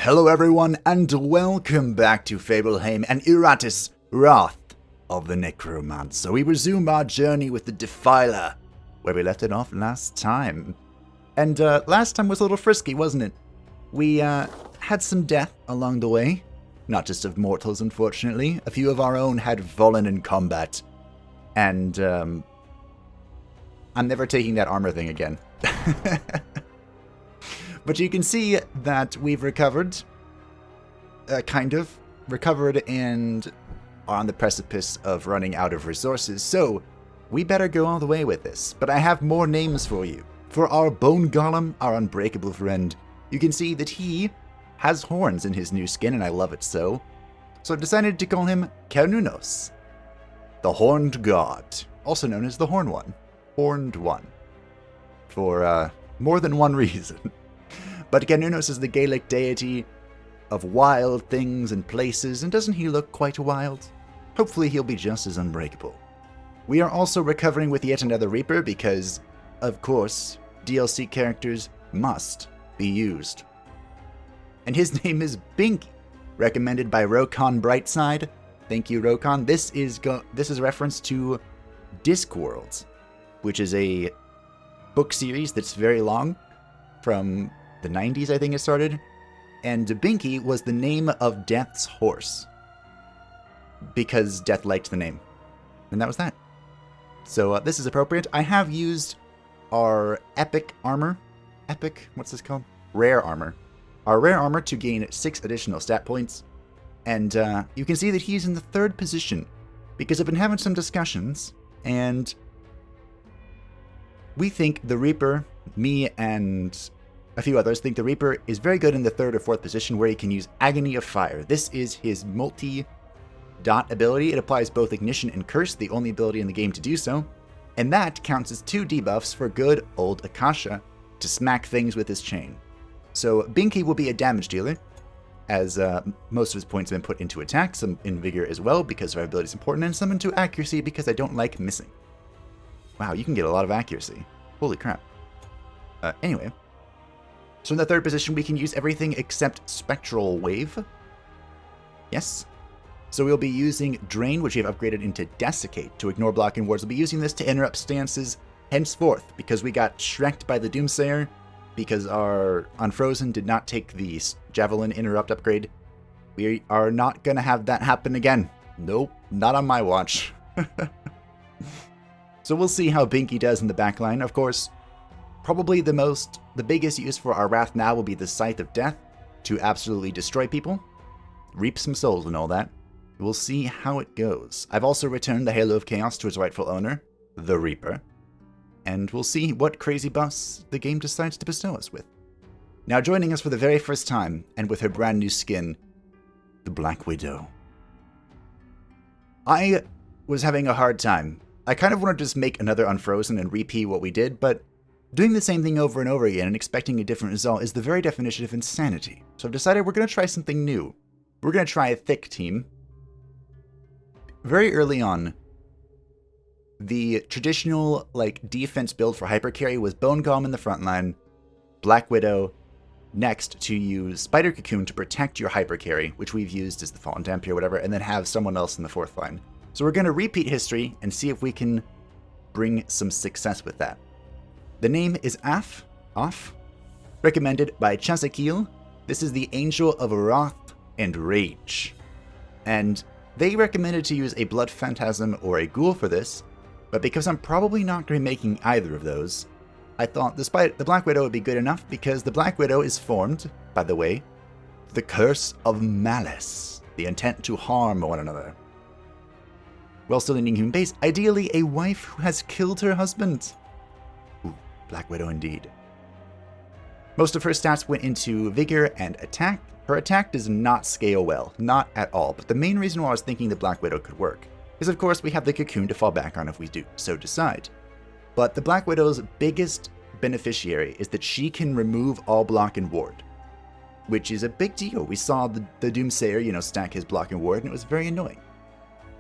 Hello everyone, and welcome back to Fableheim and Iratus, Wrath of the Necromancer. We resume our journey with the Defiler, where we left it off last time. And last time was a little frisky, wasn't it? We had some death along the way. Not just of mortals, unfortunately. A few of our own had fallen in combat. And I'm never taking that armor thing again. But you can see that we've recovered, kind of, and are on the precipice of running out of resources, so we better go all the way with this. But I have more names for you. For our Bone Golem, our unbreakable friend, you can see that he has horns in his new skin, and I love it so. So I've decided to call him Kernunos, the Horned God, also known as the Horn One, Horned One, for more than one reason. But Kernunos is the Gaelic deity of wild things and places, and doesn't he look quite wild? Hopefully he'll be just as unbreakable. We are also recovering with yet another Reaper because, of course, DLC characters must be used. And his name is Binky, recommended by Rokon Brightside. Thank you, Rokon. This is a reference to Discworld, which is a book series that's very long, from the 90s, I think it started, and Binky was the name of Death's horse, because Death liked the name, and that was that. So this is appropriate. I have used our epic armor, what's this called? Rare armor. Our rare armor to gain 6 additional stat points, and you can see that he's in the 3rd position, because I've been having some discussions, and we think the Reaper, me and a few others, think the Reaper is very good in the 3rd or 4th position where he can use Agony of Fire. This is his multi-dot ability. It applies both Ignition and Curse, the only ability in the game to do so, and that counts as 2 debuffs for good old Akasha to smack things with his chain. So Binky will be a damage dealer, as most of his points have been put into attack, some in Vigor as well because our ability is important, and some into accuracy because I don't like missing. Wow, you can get a lot of accuracy. Holy crap. Anyway. So in the 3rd position, we can use everything except Spectral Wave. Yes. So we'll be using Drain, which we have upgraded into Desiccate to ignore blocking wards. We'll be using this to interrupt stances henceforth, because we got Shrek'd by the Doomsayer, because our Unfrozen did not take the Javelin interrupt upgrade. We are not going to have that happen again. Nope, not on my watch. So we'll see how Binky does in the backline. Of course, probably the biggest use for our Wrath now will be the Scythe of Death to absolutely destroy people, reap some souls and all that. We'll see how it goes. I've also returned the Halo of Chaos to its rightful owner, the Reaper, and we'll see what crazy buffs the game decides to bestow us with. Now joining us for the very first time, and with her brand new skin, the Black Widow. I was having a hard time. I kind of wanted to just make another Unfrozen and repeat what we did, but doing the same thing over and over again and expecting a different result is the very definition of insanity. So I've decided we're going to try something new. We're going to try a thick team. Very early on, the traditional defense build for Hypercarry was Bone Golem in the front line, Black Widow next to use Spider Cocoon to protect your Hypercarry, which we've used as the Fallen Dampier or whatever, and then have someone else in the 4th line. So we're going to repeat history and see if we can bring some success with that. The name is Off, recommended by Chazakil. This is the Angel of Wrath and Rage. And they recommended to use a Blood Phantasm or a Ghoul for this, but because I'm probably not going to be making either of those, I thought the Black Widow would be good enough, because the Black Widow is formed, by the way, the Curse of Malice, the intent to harm one another. While still in human base, ideally a wife who has killed her husband. Black Widow indeed. Most of her stats went into Vigor and Attack. Her attack does not scale well, not at all, but the main reason why I was thinking the Black Widow could work is, of course, we have the Cocoon to fall back on if we do so decide. But the Black Widow's biggest beneficiary is that she can remove all block and ward, which is a big deal. We saw the Doomsayer, stack his block and ward, and it was very annoying.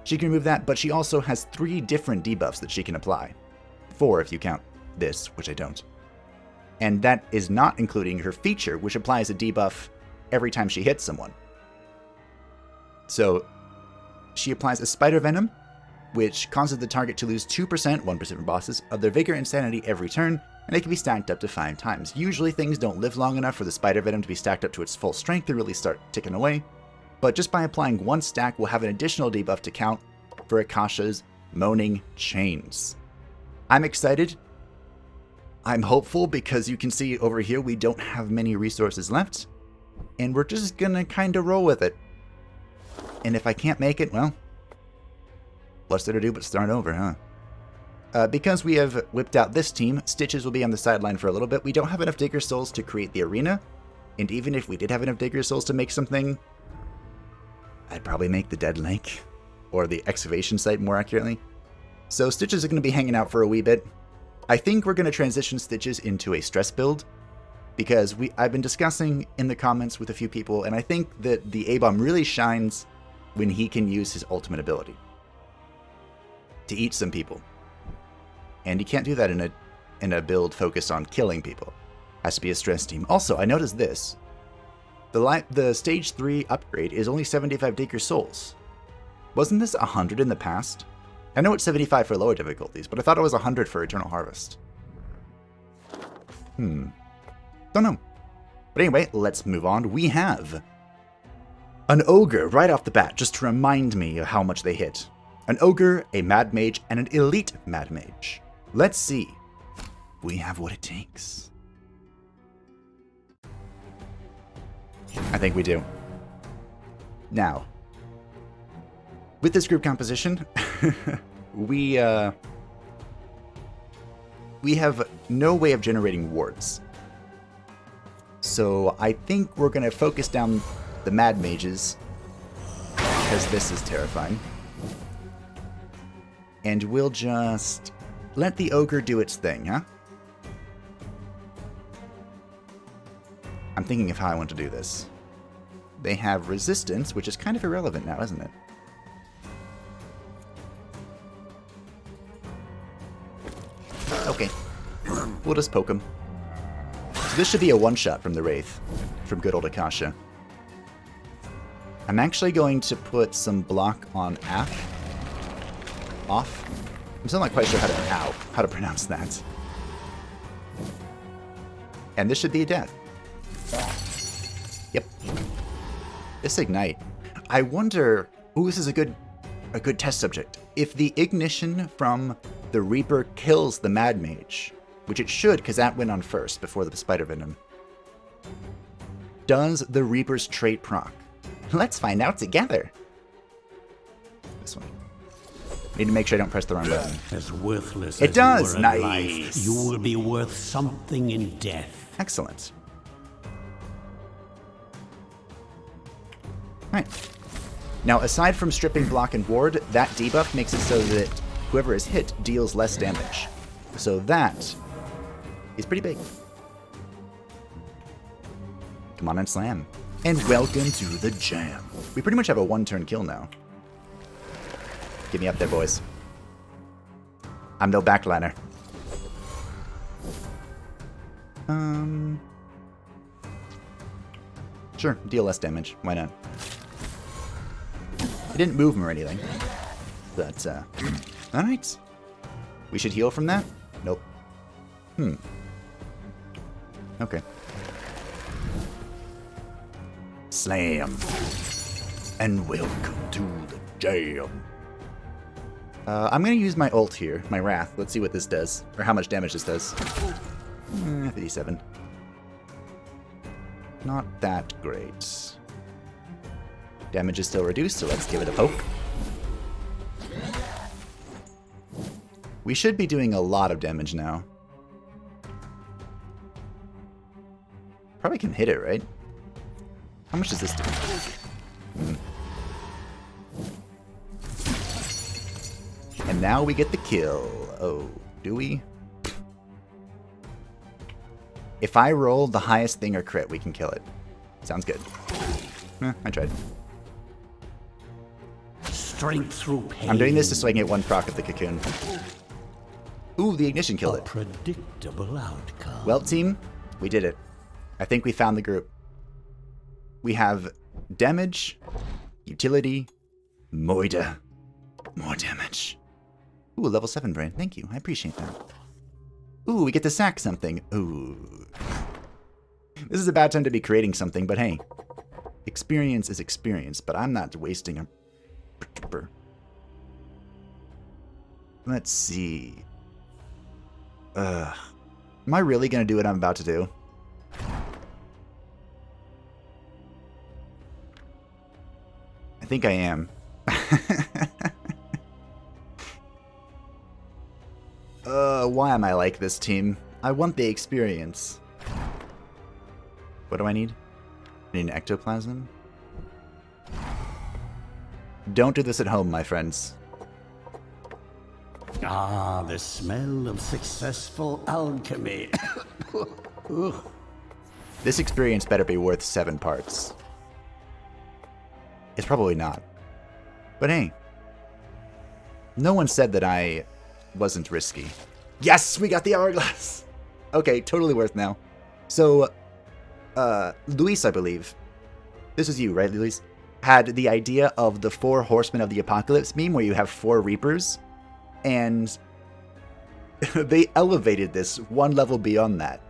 She can remove that, but she also has 3 different debuffs that she can apply. 4 if you count this, which I don't. And that is not including her feature, which applies a debuff every time she hits someone. So she applies a spider venom, which causes the target to lose 2%, 1% for bosses, of their vigor and sanity every turn, and it can be stacked up to 5 times. Usually things don't live long enough for the spider venom to be stacked up to its full strength and really start ticking away, but just by applying 1 stack, we'll have an additional debuff to count for Akasha's Moaning Chains. I'm excited. I'm hopeful because you can see over here we don't have many resources left, and we're just gonna kind of roll with it. And if I can't make it, well, what's there to do but start over, huh? Because we have whipped out this team, Stitches will be on the sideline for a little bit. We don't have enough Digger Souls to create the arena, and even if we did have enough Digger Souls to make something, I'd probably make the Dead Lake, or the excavation site more accurately. So Stitches are going to be hanging out for a wee bit. I think we're going to transition Stitches into a stress build, because I've been discussing in the comments with a few people, and I think that the A-Bomb really shines when he can use his ultimate ability to eat some people. And he can't do that in a build focused on killing people. Has to be a stress team. Also, I noticed this. The stage 3 upgrade is only 75 Digger Souls. Wasn't this 100 in the past? I know it's 75 for lower difficulties, but I thought it was 100 for Eternal Harvest. Don't know. But anyway, let's move on. We have an Ogre right off the bat, just to remind me of how much they hit. An Ogre, a Mad Mage, and an Elite Mad Mage. Let's see. We have what it takes. I think we do. Now, with this group composition, we have no way of generating wards. So I think we're going to focus down the Mad Mages, because this is terrifying. And we'll just let the Ogre do its thing, huh? I'm thinking of how I want to do this. They have resistance, which is kind of irrelevant now, isn't it? Okay. We'll just poke him. So this should be a one-shot from the Wraith, from good old Akasha. I'm actually going to put some block on off. I'm still not quite sure how to pronounce that. And this should be a death. Yep. This ignite. I wonder. Ooh, this is a good test subject. If the ignition from the Reaper kills the Mad Mage, which it should, because that went on first before the Spider Venom, does the Reaper's trait proc? Let's find out together. This one. Need to make sure I don't press the wrong button. As worthless it as does. You Nice. Life, you will be worth something in death. Excellent. Right. Now, aside from stripping block and ward, that debuff makes it so that whoever is hit deals less damage. So that is pretty big. Come on and slam. And welcome to the jam. We pretty much have a one-turn kill now. Get me up there, boys. I'm no backliner. Sure, deal less damage. Why not? I didn't move him or anything. But, alright. We should heal from that? Nope. Okay. Slam. And welcome to the jam. I'm going to use my ult here, my Wrath. Let's see what this does, or how much damage this does. 57. Not that great. Damage is still reduced, so let's give it a poke. We should be doing a lot of damage now. Probably can hit it, right? How much does this do? And now we get the kill. Oh, do we? If I roll the highest thing or crit, we can kill it. Sounds good. I tried. Strength through pain. I'm doing this just so I can get one proc of the cocoon. Ooh, the ignition killed it. Predictable outcome. Well, team, we did it. I think we found the group. we have damage, utility, moida, more damage. Ooh, level 7 brain. Thank you. I appreciate that. Ooh, we get to sack something. Ooh. This is a bad time to be creating something, but hey. Experience is experience, but I'm not wasting a... Let's see. Am I really going to do what I'm about to do? I think I am. Why am I like this, team? I want the experience. What do I need? I need an ectoplasm? Don't do this at home, my friends. Ah, the smell of successful alchemy. This experience better be worth 7 parts. It's probably not. But hey. No one said that I wasn't risky. Yes, we got the hourglass! Okay, totally worth now. So, Luis, I believe. This is you, right, Luis? Had the idea of the 4 horsemen of the apocalypse meme where you have 4 reapers. And they elevated this 1 level beyond that.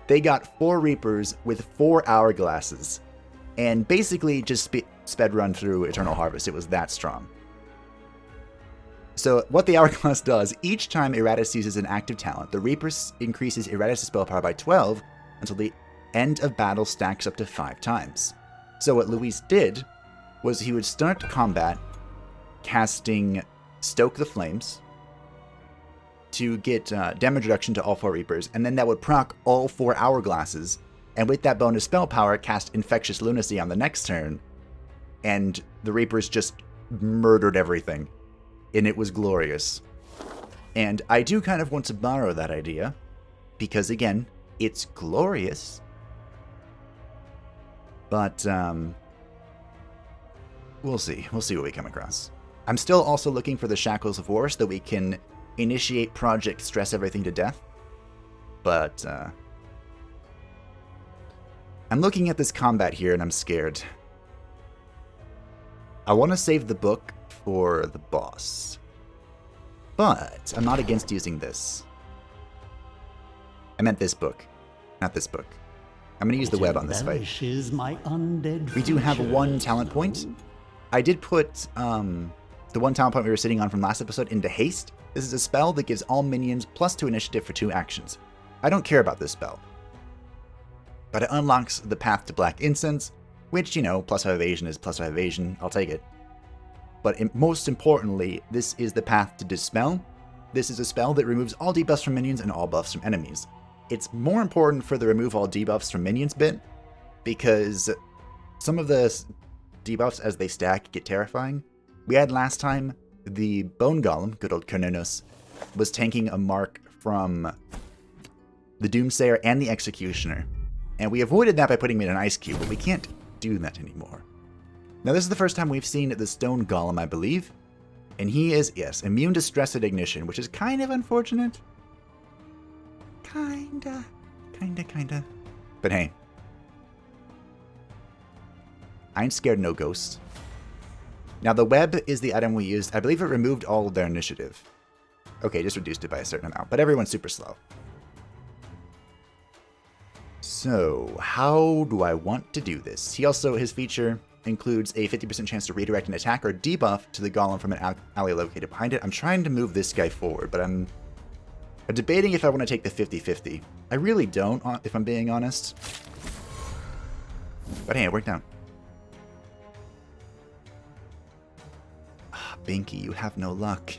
They got 4 reapers with 4 hourglasses. And basically just sped run through Eternal Harvest. It was that strong. So what the hourglass does, each time Iratus uses an active talent, the Reaper increases Iratus' spell power by 12 until the end of battle stacks up to 5 times. So what Luis did was he would start combat casting Stoke the Flames to get damage reduction to all 4 Reapers, and then that would proc all 4 hourglasses, and with that bonus spell power, cast Infectious Lunacy on the next turn, and the Reapers just murdered everything. And it was glorious. And I do kind of want to borrow that idea, because again, it's glorious. But, we'll see. We'll see what we come across. I'm still also looking for the Shackles of War so that we can initiate Project Stress Everything to Death. But, I'm looking at this combat here and I'm scared. I want to save the book for the boss. But I'm not against using this. I meant this book, not this book. I'm going to use the web on this fight. My undead we do have 1 talent point. I did put the 1 talent point we were sitting on from last episode into haste. This is a spell that gives all minions +2 initiative for 2 actions. I don't care about this spell. But it unlocks the path to Black Incense, which, you know, +5 evasion is +5 evasion. I'll take it. But most importantly, this is the path to Dispel. This is a spell that removes all debuffs from minions and all buffs from enemies. It's more important for the remove all debuffs from minions bit, because some of the debuffs as they stack get terrifying. We had last time the Bone Golem, good old Carnunus, was tanking a mark from the Doomsayer and the Executioner. And we avoided that by putting him in an Ice Cube, but we can't do that anymore. Now, this is the first time we've seen the Stone Golem, I believe. And he is, yes, immune to stress at ignition, which is kind of unfortunate. Kinda. But hey. I ain't scared no ghost. Now, the web is the item we used. I believe it removed all of their initiative. Okay, just reduced it by a certain amount, but everyone's super slow. So, how do I want to do this? His feature includes a 50% chance to redirect an attack or debuff to the golem from an ally located behind it. I'm trying to move this guy forward, but I'm debating if I want to take the 50-50. I really don't, if I'm being honest. But hey, it worked out. Ah, Binky, you have no luck.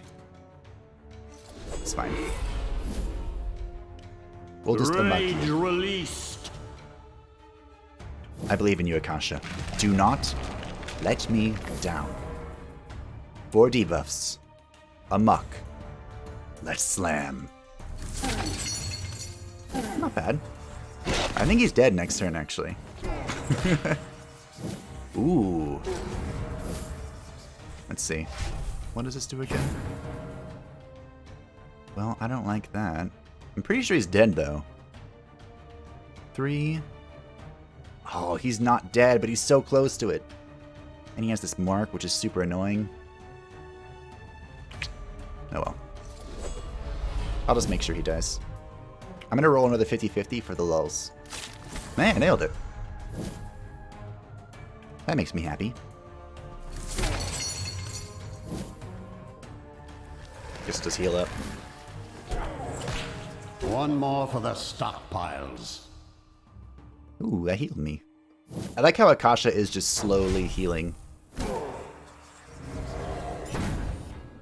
It's fine. We'll just unlucky. Rage released. I believe in you, Akasha. Do not let me down. 4 debuffs. Amok. Let's slam. Not bad. I think he's dead next turn, actually. Ooh. Let's see. What does this do again? Well, I don't like that. I'm pretty sure he's dead, though. 3. Oh, he's not dead, but he's so close to it. And he has this mark, which is super annoying. Oh well. I'll just make sure he dies. I'm gonna roll another 50-50 for the lulz. Man, I nailed it. That makes me happy. Just does heal up. One more for the stockpiles. Ooh, that healed me. I like how Akasha is just slowly healing.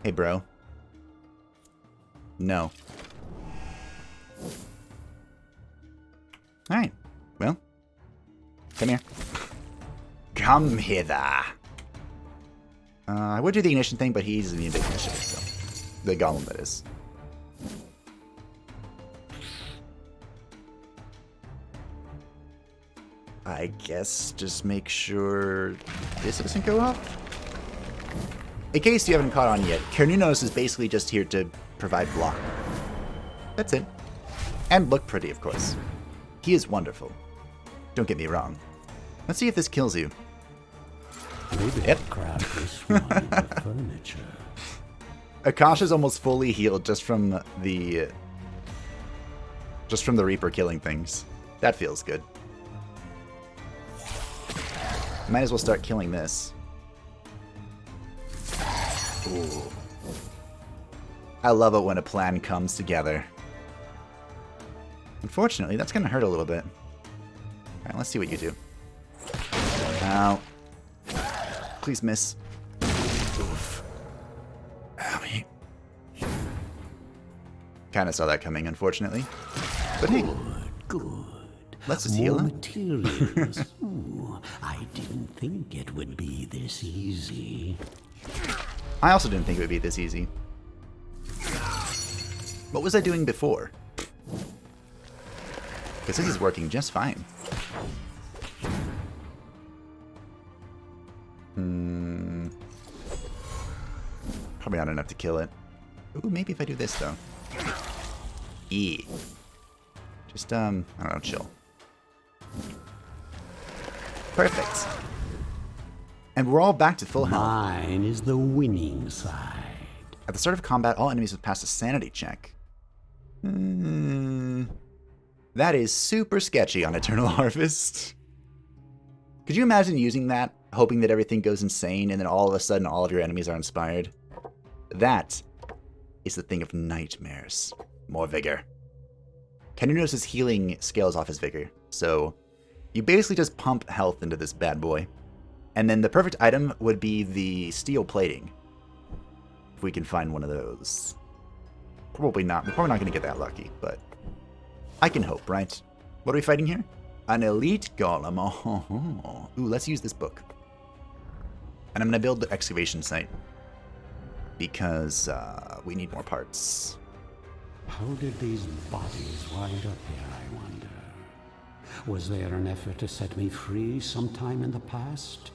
Hey, bro. No. Alright. Well. Come here. Come hither. I would do the ignition thing, but he's the big initiative, so. The Golem, that is. I guess just make sure this doesn't go off. In case you haven't caught on yet, Carnunos is basically just here to provide block. That's it. And look pretty, of course. He is wonderful. Don't get me wrong. Let's see if this kills you. Maybe Yep. craft this one into furniture. Akasha's almost fully healed just from the Reaper killing things. That feels good. Might as well start killing this. Ooh. I love it when a plan comes together. Unfortunately, that's going to hurt a little bit. Alright, let's see what you do. Ow. Please miss. Oof. Owie. Kinda saw that coming, unfortunately. But hey. Good. Let's just heal More him. materials. Ooh, I didn't think it would be this easy. I also didn't think it would be this easy. What was I doing before? Because this is working just fine. Probably not enough to kill it. Ooh, maybe if I do this, though. E. Just, I don't know, chill. Perfect. And we're all back to full health. Mine is the winning side. At the start of combat, all enemies must pass a sanity check. That is super sketchy on Eternal Harvest. Could you imagine using that, hoping that everything goes insane, and then all of a sudden all of your enemies are inspired? That is the thing of nightmares. More vigor. Carnunos' healing scales off his vigor, so you basically just pump health into this bad boy. And then the perfect item would be the steel plating. If we can find one of those. Probably not. We're probably not going to get that lucky, but I can hope, right? What are we fighting here? An elite golem. Oh. Ooh, let's use this book. And I'm going to build the excavation site. Because we need more parts. How did these bodies wind up here, I wonder? Was there an effort to set me free sometime in the past?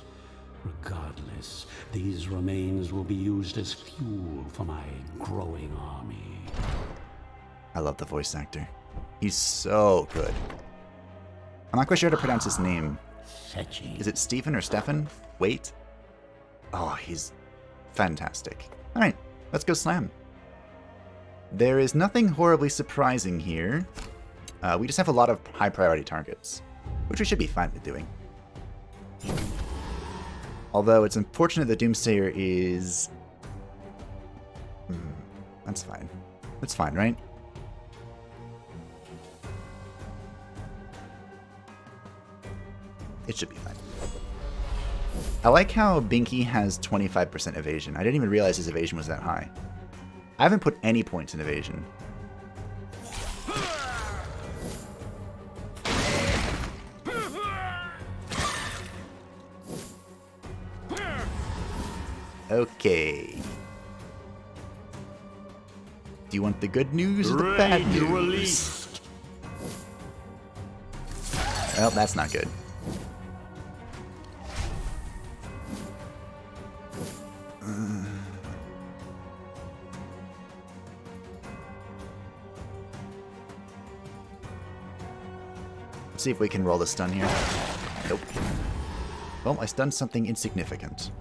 Regardless, these remains will be used as fuel for my growing army. I love the voice actor. He's so good. I'm not quite sure how to pronounce his name. Fetchy. Is it Stephen or Stefan? Wait. Oh, he's fantastic. Alright, let's go slam. There is nothing horribly surprising here. We just have a lot of high priority targets, which we should be fine with doing. Although it's unfortunate that Doomsayer is... that's fine. That's fine, right? It should be fine. I like how Binky has 25% evasion. I didn't even realize his evasion was that high. I haven't put any points in evasion. Okay. Do you want the good news or the bad news? Released. Well, that's not good. Let's see if we can roll the stun here. Nope. Well, I stunned something insignificant.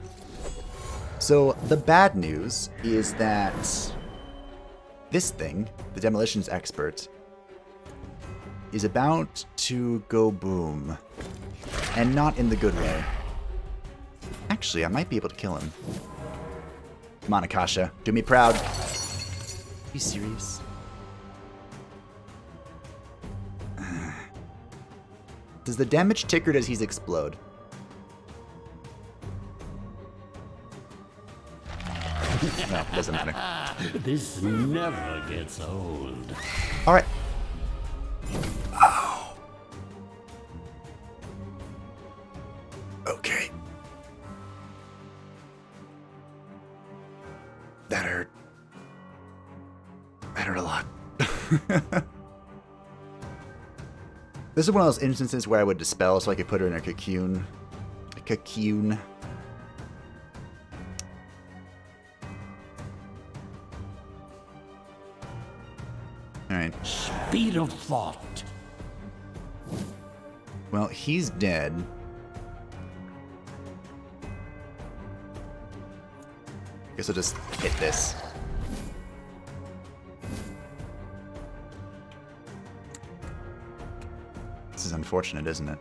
So, the bad news is that this thing, the Demolitions Expert, is about to go boom. And not in the good way. Actually, I might be able to kill him. Come on, Akasha. Do me proud. Are you serious? Does the damage tick or does he explode? No, doesn't matter. This never gets old. Alright. Oh. Okay. That hurt. That hurt a lot. This is one of those instances where I would dispel so I could put her in a cocoon. A cocoon. Alright. Speed of thought. Well, he's dead. Guess I'll just hit this. This is unfortunate, isn't it?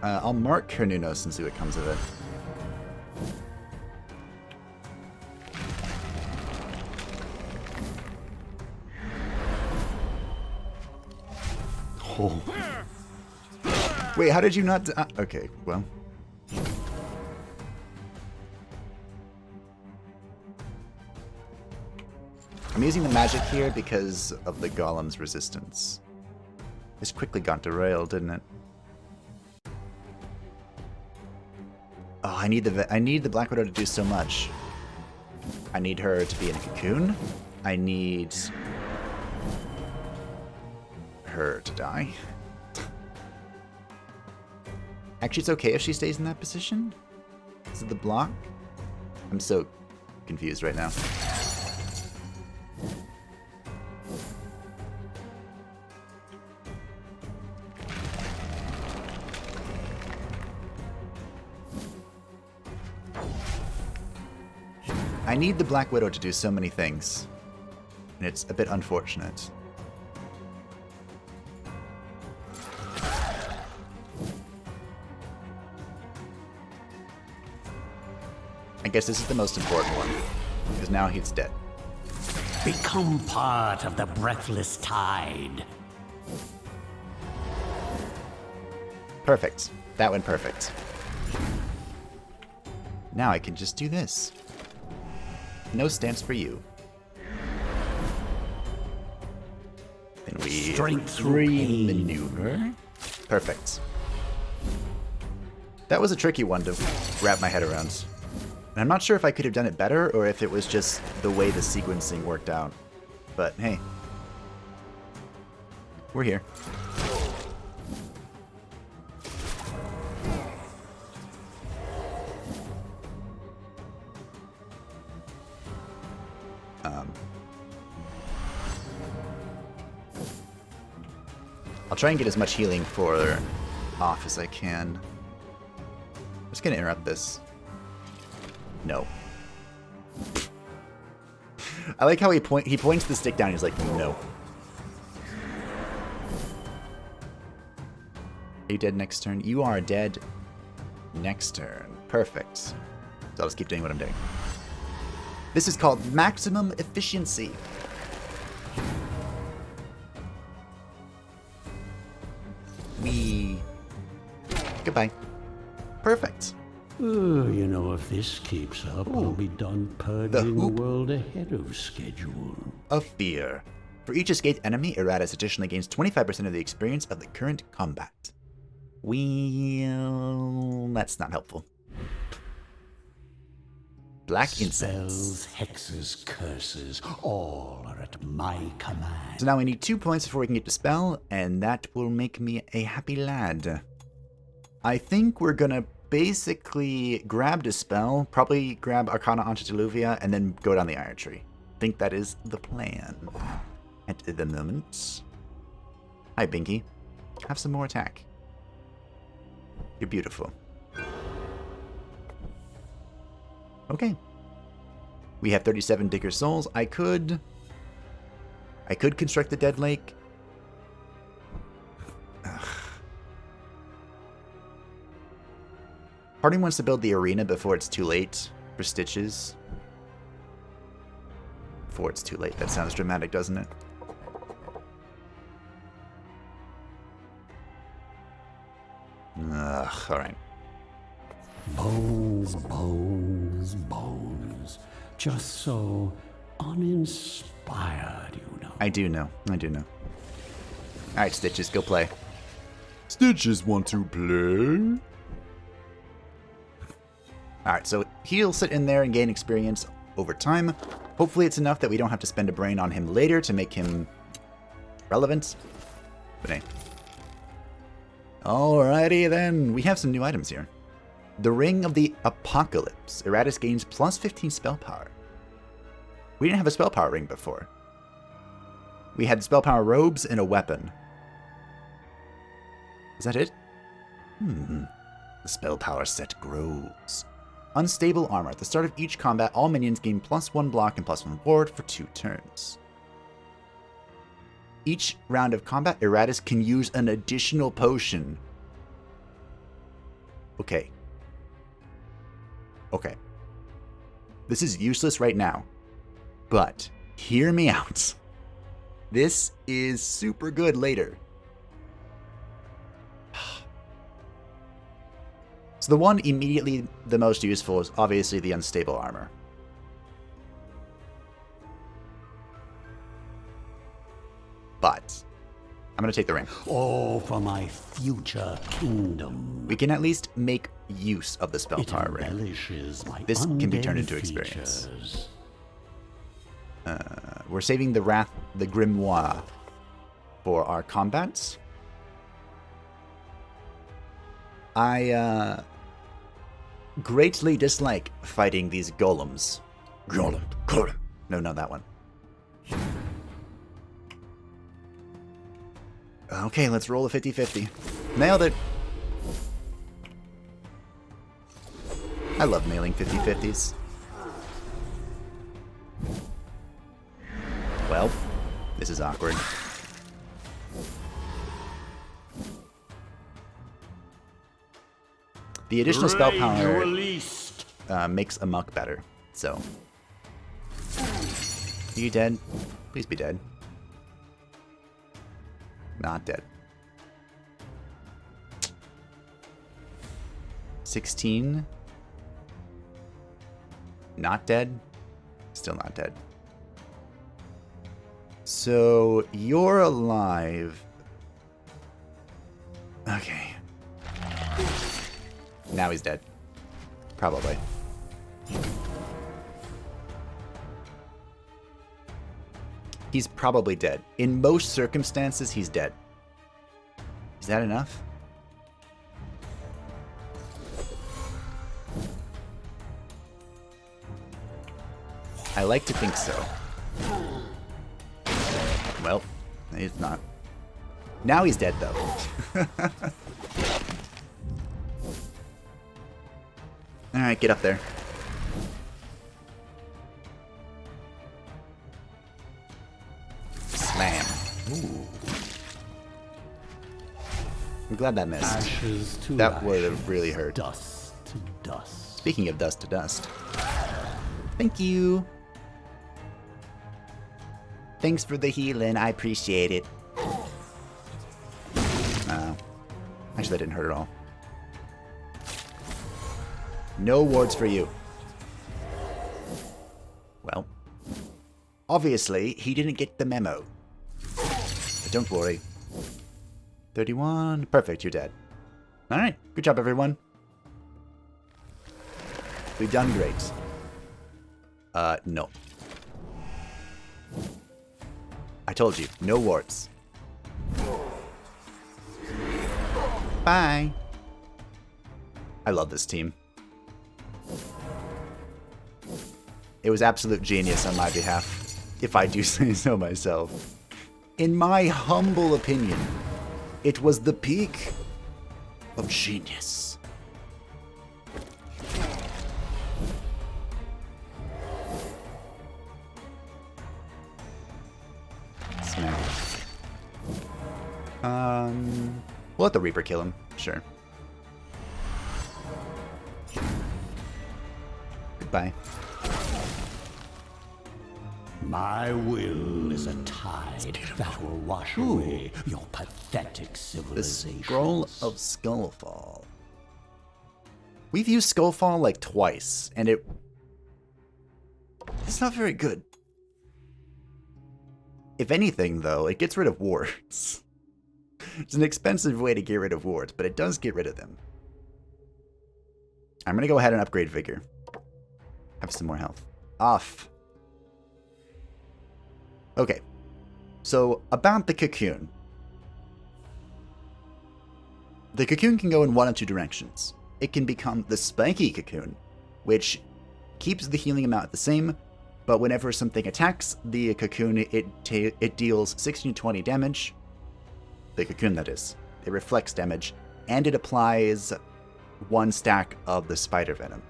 I'll mark Carnunos and see what comes of it. Oh. Wait, how did you not... okay, well... I'm using the magic here because of the Golem's resistance. This quickly got derailed, didn't it? Oh, I need the Black Widow to do so much. I need her to be in a cocoon. I need her to die. Actually, it's okay if she stays in that position? Is it the block? I'm so confused right now. I need the Black Widow to do so many things, and it's a bit unfortunate. I guess this is the most important one, because now he's dead. Become part of the breathless tide. Perfect. That went perfect. Now I can just do this. No stance for you. Then we Strength maneuver. Perfect. That was a tricky one to wrap my head around. And I'm not sure if I could have done it better or if it was just the way the sequencing worked out. But hey. We're here. I'll try and get as much healing for off as I can. I'm just gonna interrupt this. No. I like how he points the stick down and he's like, no. Are you dead next turn? You are dead next turn. Perfect. So I'll just keep doing what I'm doing. This is called maximum efficiency. Goodbye. Perfect. You know, if this keeps up, I'll be done purging the world ahead of schedule. Of fear. For each escaped enemy, Iratus additionally gains 25% of the experience of the current combat. Well, that's not helpful. Black incense. Spells, hexes, curses, all are at my command. So now we need 2 points before we can get Dispel, and that will make me a happy lad. I think we're gonna basically grab Dispel, probably grab Arcana Antediluvium, and then go down the Iron Tree. I think that is the plan at the moment. Hi, Binky. Have some more attack. You're beautiful. Okay. We have 37 Digger Souls. I could construct the Dead Lake. Ugh. Part of me wants to build the arena before it's too late for stitches. Before it's too late. That sounds dramatic, doesn't it? Ugh, alright. Bones, bones, bones. Just so uninspired, you know. I do know. Alright, Stitches, go play. Stitches want to play? Alright, so he'll sit in there and gain experience over time. Hopefully it's enough that we don't have to spend a brain on him later to make him relevant. But hey. Alrighty then, we have some new items here. The Ring of the Apocalypse. Iratus gains plus 15 spell power. We didn't have a spell power ring before. We had spell power robes and a weapon. Is that it? The spell power set grows. Unstable armor. At the start of each combat, all minions gain +1 block and +1 ward for 2 turns. Each round of combat, Iratus can use an additional potion. Okay. This is useless right now, but hear me out. This is super good later. So the one immediately the most useful is obviously the unstable armor. But I'm going to take the ring. Oh, for my future kingdom. We can at least make use of the spell power ring. This can be turned into experience. We're saving the grimoire for our combats. I greatly dislike fighting these golems. Golem. No, not that one. Okay, let's roll a 50-50. Nailed it. I love nailing 50-50s. Well, this is awkward. The additional spell power makes a muck better, so. Are you dead? Please be dead. Not dead. 16. Not dead. Still not dead. So you're alive. Okay. Now he's dead. Probably. He's probably dead. In most circumstances, he's dead. Is that enough? I like to think so. Well, he's not. Now he's dead, though. Alright, get up there. Slam. Ooh. I'm glad that missed. Ashes to That ashes, would have really hurt. Dust to dust. Speaking of dust to dust. Thank you. Thanks for the healing. I appreciate it. Actually, that didn't hurt at all. No wards for you. Well, obviously, he didn't get the memo. But don't worry. 31. Perfect, you're dead. Alright, good job, everyone. We've done great. No. I told you, no wards. Bye. I love this team. It was absolute genius on my behalf, if I do say so myself. In my humble opinion, it was the peak of genius. Smack. We'll let the Reaper kill him. Sure. Goodbye. My will is a tide that will wash away your pathetic The civilization. Scroll of Skullfall. We've used Skullfall like twice, and it's not very good. If anything, though, it gets rid of wards. It's an expensive way to get rid of wards, but it does get rid of them. I'm gonna go ahead and upgrade Vigor. Have some more health. Off. Okay. So, about the cocoon. The cocoon can go in one of two directions. It can become the spiky cocoon, which keeps the healing amount the same, but whenever something attacks the cocoon, it deals 16 to 20 damage. The cocoon, that is. It reflects damage, and it applies 1 stack of the spider venom.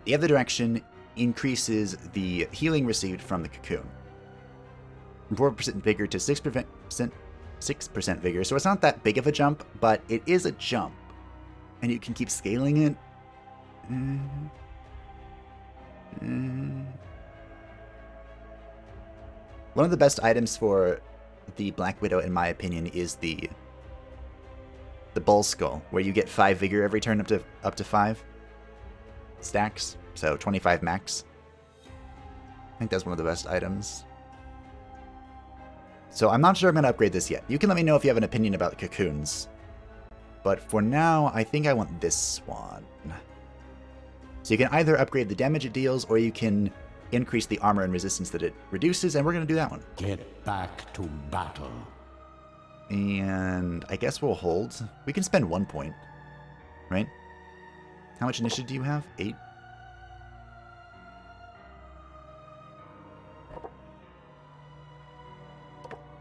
The other direction increases the healing received from the cocoon. From 4% vigor to 6% vigor, so it's not that big of a jump, but it is a jump. And you can keep scaling it. One of the best items for the Black Widow, in my opinion, is the Bull Skull, where you get 5 vigor every turn up to 5 stacks, so 25 max. I think that's one of the best items. So I'm not sure I'm going to upgrade this yet. You can let me know if you have an opinion about cocoons. But for now, I think I want this one. So you can either upgrade the damage it deals, or you can increase the armor and resistance that it reduces, and we're going to do that one. Get back to battle. And I guess we'll hold. We can spend 1 point, right? How much initiative do you have? 8?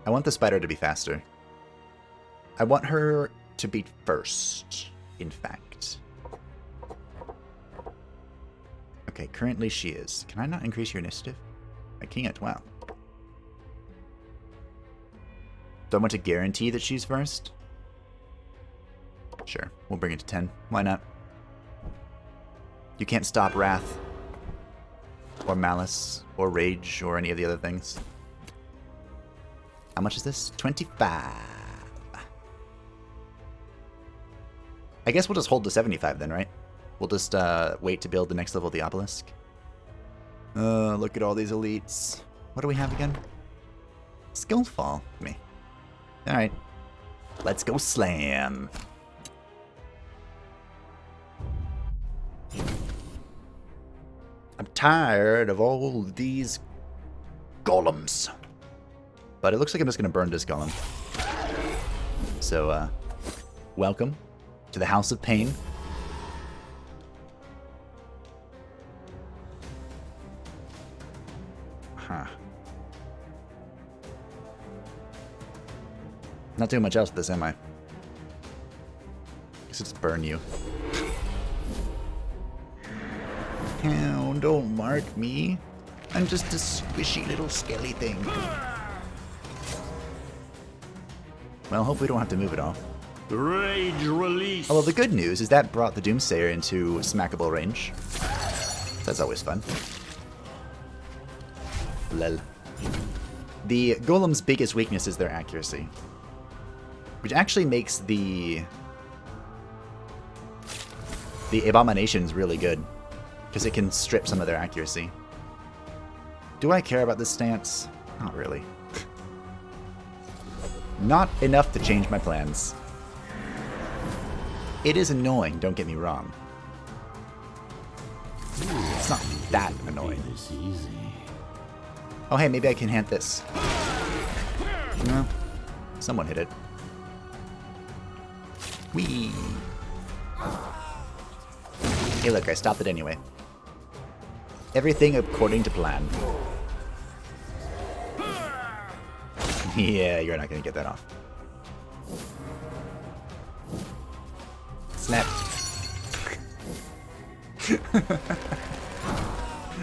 I want the spider to be faster. I want her to be first, in fact. Okay, currently she is. Can I not increase your initiative? I can't, wow. Do I want to guarantee that she's first? Sure, we'll bring it to 10. Why not? You can't stop Wrath, or Malice, or Rage, or any of the other things. How much is this? 25. I guess we'll just hold to 75 then, right? We'll just wait to build the next level of the Obelisk. Look at all these elites. What do we have again? Skillfall. Me. Alright. Let's go slam. I'm tired of all these golems. But it looks like I'm just going to burn this golem. So, welcome to the House of Pain. Huh. Not doing much else with this, am I? Guess it's burn you. Oh, don't mark me. I'm just a squishy little skelly thing. Well, hopefully we don't have to move it all. Rage release. Although the good news is that brought the Doomsayer into smackable range. That's always fun. Lel. The Golem's biggest weakness is their accuracy, which actually makes the Abominations really good, because it can strip some of their accuracy. Do I care about this stance? Not really. Not enough to change my plans. It is annoying, don't get me wrong. It's not that annoying. Oh hey, maybe I can hint this. No. Someone hit it. Whee! Hey look, I stopped it anyway. Everything according to plan. Yeah, you're not gonna get that off. Snap.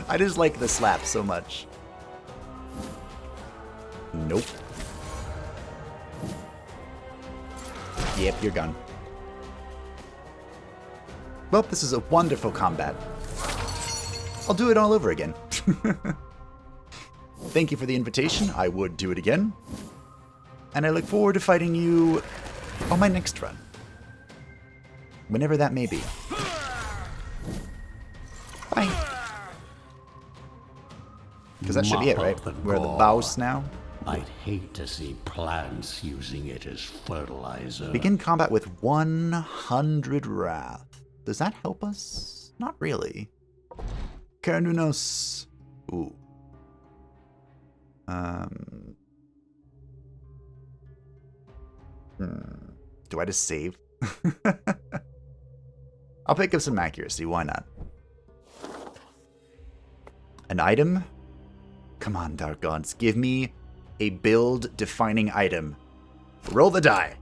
I just like the slap so much. Nope. Yep, you're gone. Well, this is a wonderful combat. I'll do it all over again. Thank you for the invitation. I would do it again. And I look forward to fighting you on my next run. Whenever that may be. Bye. Because that should be it, right? We're the boss now. I'd hate to see plants using it as fertilizer. Begin combat with 100 wrath. Does that help us? Not really. Carnunos. Ooh. Do I just save? I'll pick up some accuracy, why not? An item? Come on, Dark Gods, give me a build-defining item. Roll the die.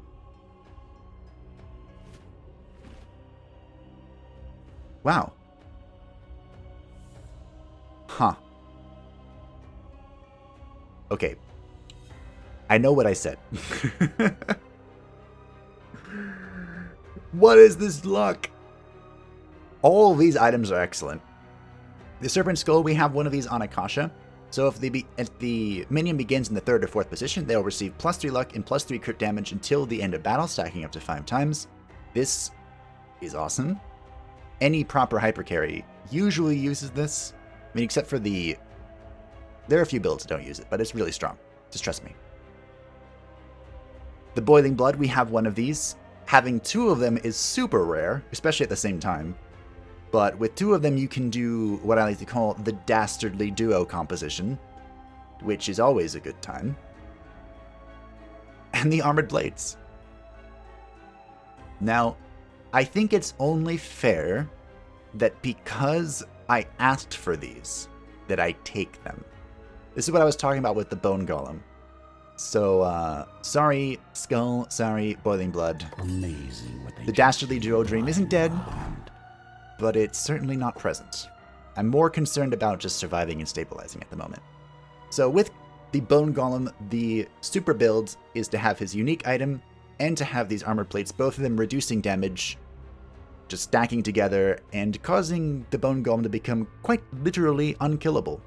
Wow. Huh. Okay. I know what I said. What is this luck? All of these items are excellent. The Serpent Skull, we have one of these on Akasha. So if the minion begins in the 3rd or 4th position, they'll receive +3 luck and +3 crit damage until the end of battle, stacking up to 5 times. This is awesome. Any proper hypercarry usually uses this. I mean, except for there are a few builds that don't use it, but it's really strong. Just trust me. The Boiling Blood, we have one of these. Having 2 of them is super rare, especially at the same time. But with 2 of them, you can do what I like to call the Dastardly Duo composition, which is always a good time. And the Armored Blades. Now, I think it's only fair that because I asked for these, that I take them. This is what I was talking about with the Bone Golem. So, sorry, Skull, sorry, Boiling Blood. Amazing what they The Dastardly Duo Dream isn't dead, but it's certainly not present. I'm more concerned about just surviving and stabilizing at the moment. So with the Bone Golem, the super build is to have his unique item and to have these armored plates, both of them reducing damage, just stacking together and causing the Bone Golem to become quite literally unkillable.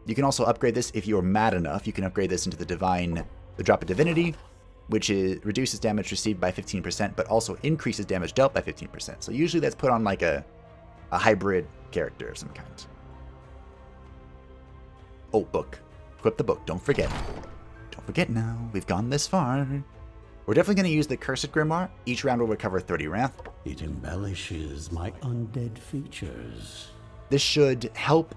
You can also upgrade this if you're mad enough. You can upgrade this into the Drop of Divinity, which reduces damage received by 15%, but also increases damage dealt by 15%. So usually that's put on like a hybrid character of some kind. Oh, book. Equip the book. Don't forget. Don't forget now. We've gone this far. We're definitely going to use the Cursed Grimoire. Each round will recover 30 wrath. It embellishes my undead features. This should help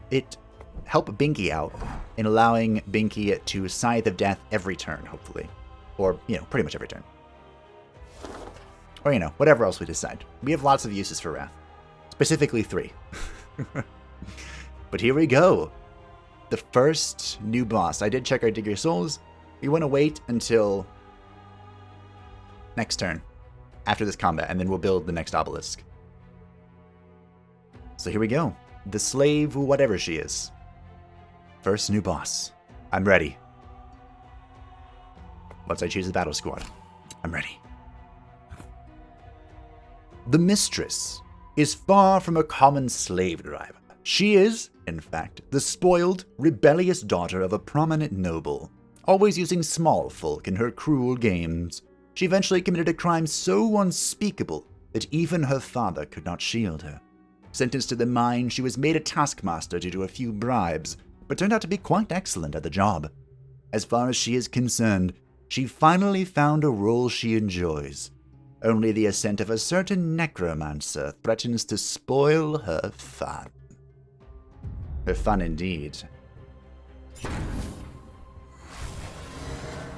Binky out in allowing Binky to Scythe of Death every turn, hopefully. Or, pretty much every turn. Or, whatever else we decide. We have lots of uses for Wrath. Specifically 3. But here we go. The first new boss. I did check our Digger Souls. We want to wait until next turn. After this combat. And then we'll build the next Obelisk. So here we go. The slave, whatever she is. First new boss. I'm ready. Once I choose the battle squad, I'm ready. The Mistress is far from a common slave driver. She is, in fact, the spoiled, rebellious daughter of a prominent noble, always using small folk in her cruel games. She eventually committed a crime so unspeakable that even her father could not shield her. Sentenced to the mine, she was made a taskmaster due to a few bribes, but turned out to be quite excellent at the job. As far as she is concerned, she finally found a role she enjoys. Only the ascent of a certain necromancer threatens to spoil her fun. Her fun indeed.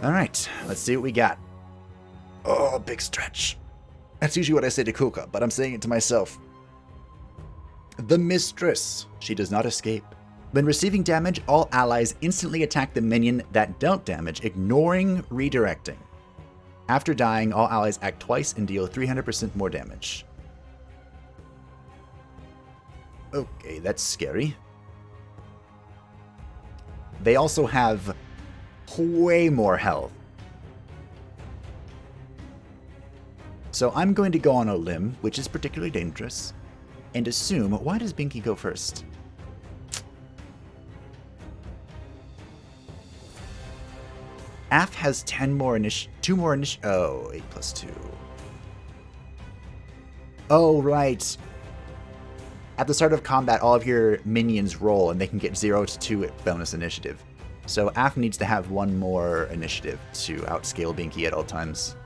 Alright, let's see what we got. Oh, big stretch. That's usually what I say to Kuka, but I'm saying it to myself. The Mistress. She does not escape. When receiving damage, all allies instantly attack the minion that dealt damage, ignoring redirecting. After dying, all allies act twice and deal 300% more damage. Okay, that's scary. They also have way more health. So I'm going to go on a limb, which is particularly dangerous, and assume... Why does Binky go first? Af has 10 more 2 more oh, 8 plus 2. Oh, right. At the start of combat, all of your minions roll, and they can get 0 to 2 bonus initiative. So Af needs to have 1 more initiative to outscale Binky at all times.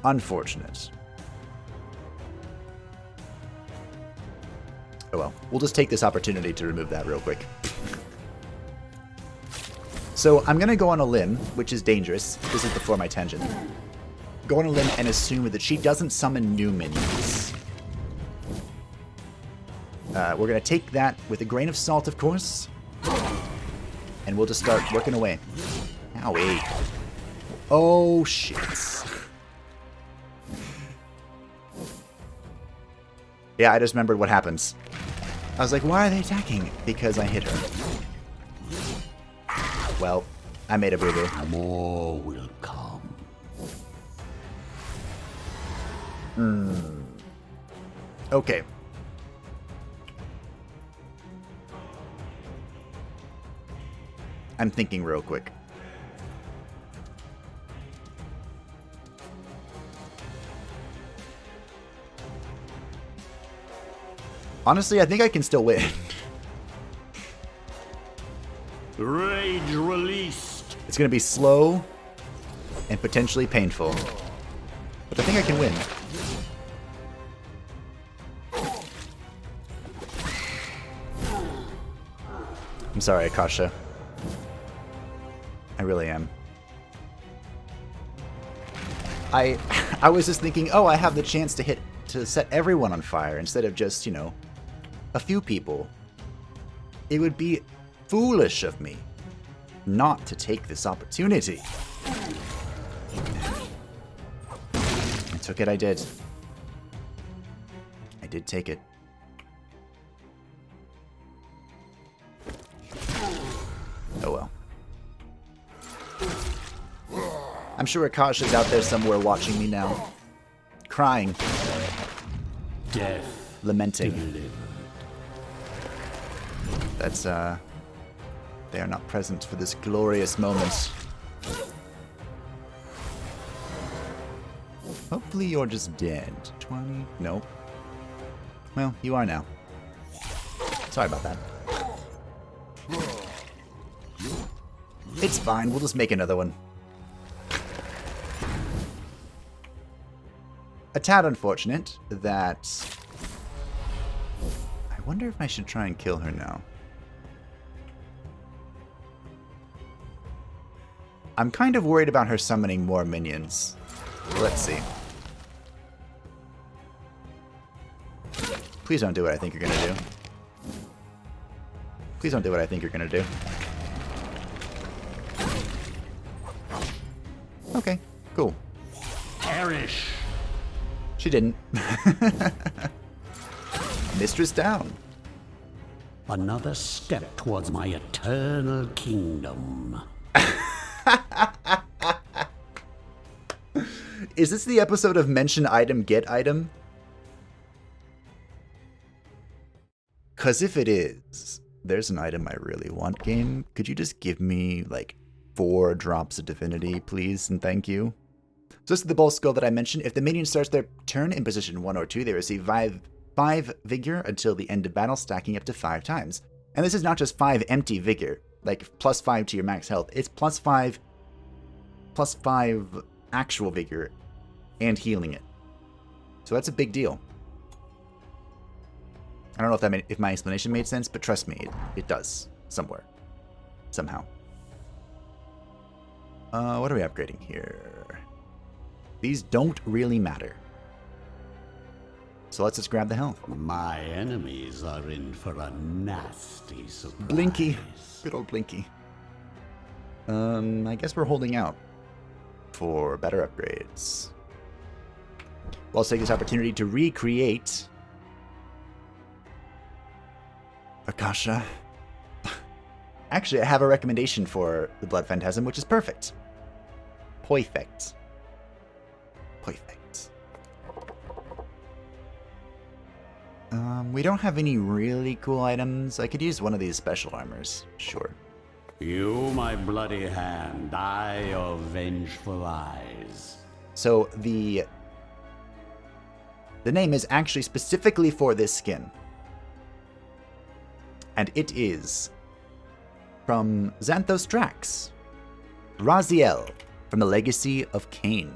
Unfortunate. Oh well, we'll just take this opportunity to remove that real quick. So I'm going to go on a limb, which is dangerous. This is before my tangent. Go on a limb and assume that she doesn't summon new minions. We're going to take that with a grain of salt, of course. And we'll just start working away. Owie. Oh, shit. Yeah, I just remembered what happens. I was like, why are they attacking? Because I hit her. Well, I made a boo-boo. More will come. Okay. I'm thinking real quick. Honestly, I think I can still win. Rage released. It's going to be slow and potentially painful. But I think I can win. I'm sorry, Akasha. I really am. I was just thinking, oh, I have the chance to set everyone on fire instead of just, you know, a few people. It would be foolish of me not to take this opportunity. I took it, I did. I did take it. Oh well. I'm sure Akash is out there somewhere watching me now. Crying. Death. Lamenting. Delivered. That's, they are not present for this glorious moment. Hopefully you're just dead. 20? Nope. Well, you are now. Sorry about that. It's fine, we'll just make another one. A tad unfortunate that... I wonder if I should try and kill her now. I'm kind of worried about her summoning more minions. Let's see. Please don't do what I think you're gonna do. Please don't do what I think you're gonna do. Okay, cool. Perish. She didn't. Mistress down. Another step towards my eternal kingdom. Is this the episode of Mention Item, Get Item? Because if it is, there's an item I really want, game. Could you just give me, like, 4 drops of Divinity, please, and thank you? So this is the bowl skill that I mentioned. If the minion starts their turn in position 1 or 2, they receive 5 vigor until the end of battle, stacking up to 5 times. And this is not just 5 empty vigor, like plus 5 to your max health. It's plus 5 actual vigor and healing it. So that's a big deal. I don't know if my explanation made sense, but trust me, it does somewhere, somehow. What are we upgrading here? These don't really matter. So let's just grab the health. My enemies are in for a nasty surprise. Blinky. Good old Blinky. I guess we're holding out. for better upgrades. We'll also take this opportunity to recreate Akasha. Actually, I have a recommendation for the Blood Phantasm, which is perfect. Perfect. Perfect. We don't have any really cool items. I could use one of these special armors. Sure. You, my bloody hand, I your vengeful eyes. So the name is actually specifically for this skin. And it is from Xanthos Drax. Raziel from the Legacy of Cain.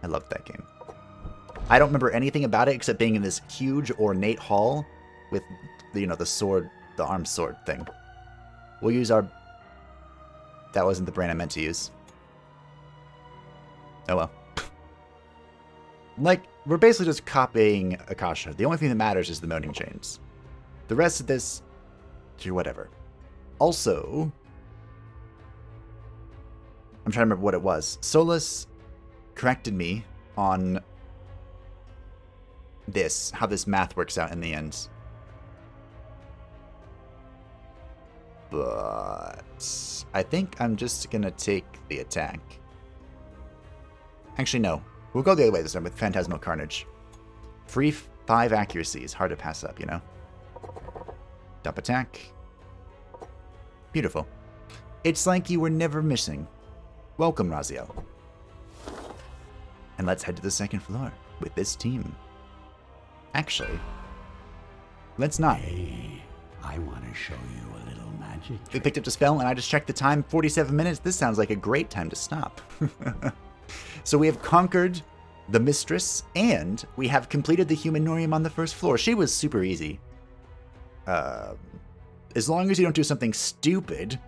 I love that game. I don't remember anything about it except being in this huge ornate hall with, the sword, the armed sword thing. We'll use our... That wasn't the brand I meant to use. Oh well. Like, we're basically just copying Akasha. The only thing that matters is the moaning chains. The rest of this, do whatever. Also, I'm trying to remember what it was. Solus corrected me on this, how this math works out in the end. But I think I'm just going to take the attack. Actually, no. We'll go the other way this time with Phantasmal Carnage. Free 5 accuracy is hard to pass up, Dump attack. Beautiful. It's like you were never missing. Welcome, Raziel. And let's head to the second floor with this team. Actually, let's not. Hey, I want to show you a little magic. We picked up the spell, and I just checked the time, 47 minutes. This sounds like a great time to stop. So we have conquered the Mistress, and we have completed the Humanorium on the first floor. She was super easy. As long as you don't do something stupid,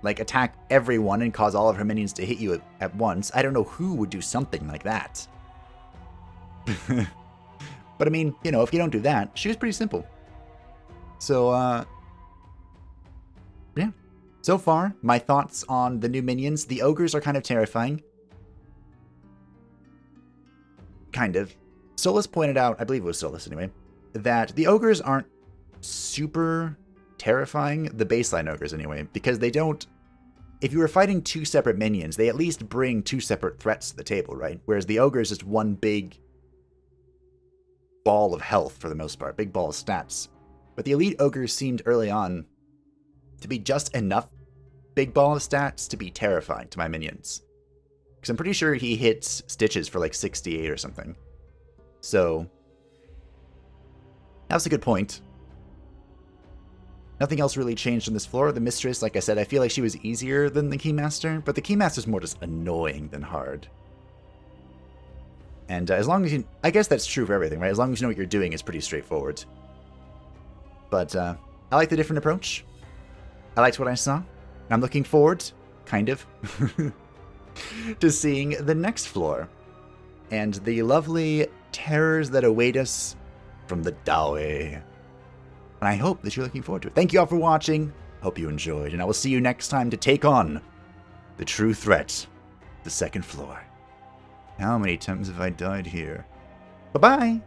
like attack everyone and cause all of her minions to hit you at once. I don't know who would do something like that. But I mean, if you don't do that, she was pretty simple. So, yeah. So far, my thoughts on the new minions. The ogres are kind of terrifying. Kind of. Solus pointed out, I believe it was Solus anyway, that the ogres aren't super terrifying, the baseline ogres anyway, because they don't... If you were fighting 2 separate minions, they at least bring 2 separate threats to the table, right? Whereas the ogre is just one big ball of health for the most part, big ball of stats. But the elite ogres seemed early on to be just enough big ball of stats to be terrifying to my minions. Because I'm pretty sure he hits Stitches for like 68 or something. So, that's a good point. Nothing else really changed on this floor. The Mistress, like I said, I feel like she was easier than the Keymaster, but the Keymaster's more just annoying than hard. And as long as you... I guess that's true for everything, right? As long as you know what you're doing, it's pretty straightforward. But I like the different approach. I liked what I saw. I'm looking forward, kind of, to seeing the next floor. And the lovely terrors that await us from the Dawe. And I hope that you're looking forward to it. Thank you all for watching. Hope you enjoyed. And I will see you next time to take on the true threat, the second floor. How many times have I died here? Bye-bye!